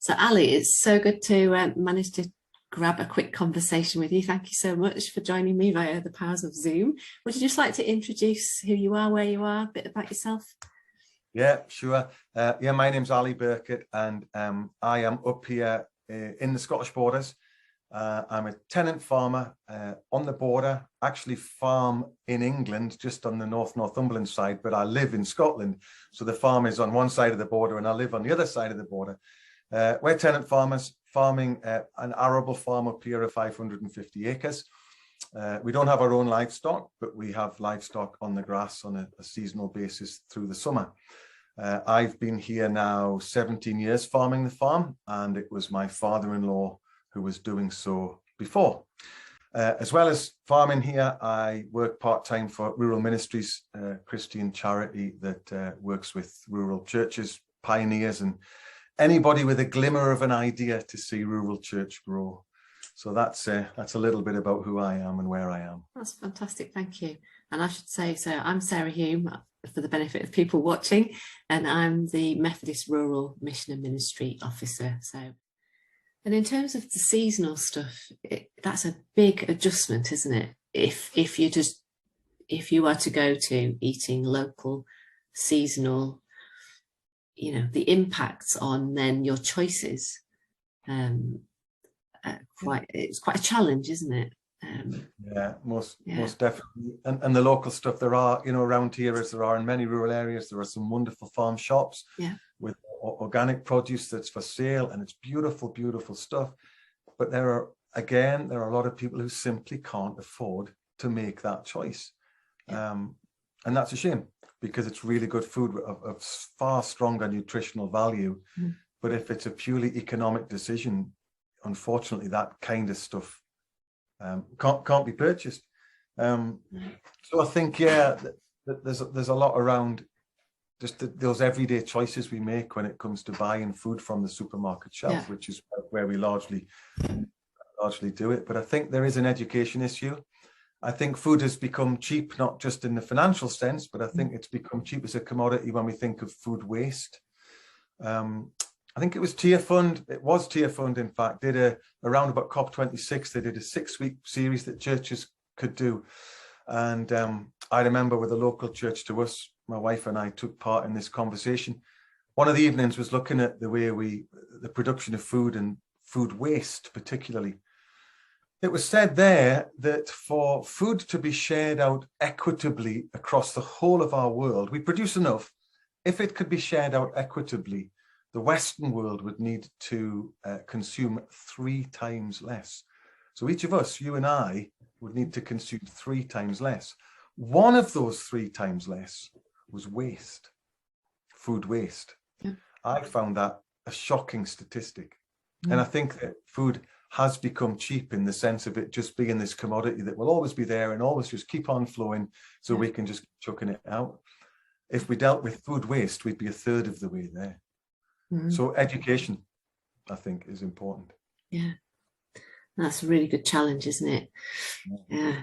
So Ali, it's so good to manage to grab a quick conversation with you. Thank you so much for joining me via the powers of Zoom. Would you just like to introduce who you are, where you are, a bit about yourself? Yeah, sure. Yeah, my name's Ali Birkett, and I am up here in the Scottish borders. I'm a tenant farmer on the border, actually farm in England, just on the North Northumberland side, but I live in Scotland. So the farm is on one side of the border and I live on the other side of the border. We're tenant farmers farming an arable farm up here of 550 acres. We don't have our own livestock, but we have livestock on the grass on a seasonal basis through the summer. I've been here now 17 years farming the farm, and it was my father-in-law who was doing so before. As well as farming here, I work part-time for Rural Ministries, a Christian charity that works with rural churches, pioneers, and anybody with a glimmer of an idea to see rural church grow. So that's a little bit about who I am and where I am. That's fantastic, thank you. And I should say, so I'm Sarah Hulme, for the benefit of people watching, and I'm the Methodist Rural Mission and Ministry Officer. And in terms of the seasonal stuff, that's a big adjustment, isn't it? If you are to go to eating local, seasonal, the impacts on then your choices. It's quite a challenge, isn't it? Yeah, most definitely. And the local stuff, there are, around here, as there are in many rural areas, there are some wonderful farm shops with organic produce that's for sale, and it's beautiful, beautiful stuff. But there are a lot of people who simply can't afford to make that choice. And that's a shame, because it's really good food of far stronger nutritional value. But if it's a purely economic decision, unfortunately, that kind of stuff can't be purchased. So I think, that there's a lot around just those everyday choices we make when it comes to buying food from the supermarket shelf, which is where we largely do it. But I think there is an education issue. I think food has become cheap, not just in the financial sense, but I think it's become cheap as a commodity when we think of food waste. I think it was Tier Fund, in fact, did around about COP26, they did a 6-week series that churches could do. And I remember with a local church to us, my wife and I took part in this conversation. One of the evenings was looking at the way the production of food and food waste particularly. It was said there that for food to be shared out equitably across the whole of our world, we produce enough. If it could be shared out equitably, the Western world would need to consume 3 times less. So each of us, you and I, would need to consume 3 times less. One of those 3 times less was waste, food waste. I found that a shocking statistic. And I think that food has become cheap in the sense of it just being this commodity that will always be there and always just keep on flowing, so we can just keep chucking it out. If we dealt with food waste, we'd be a third of the way there. So education, I think, is important. Yeah, that's a really good challenge, isn't it? Yeah.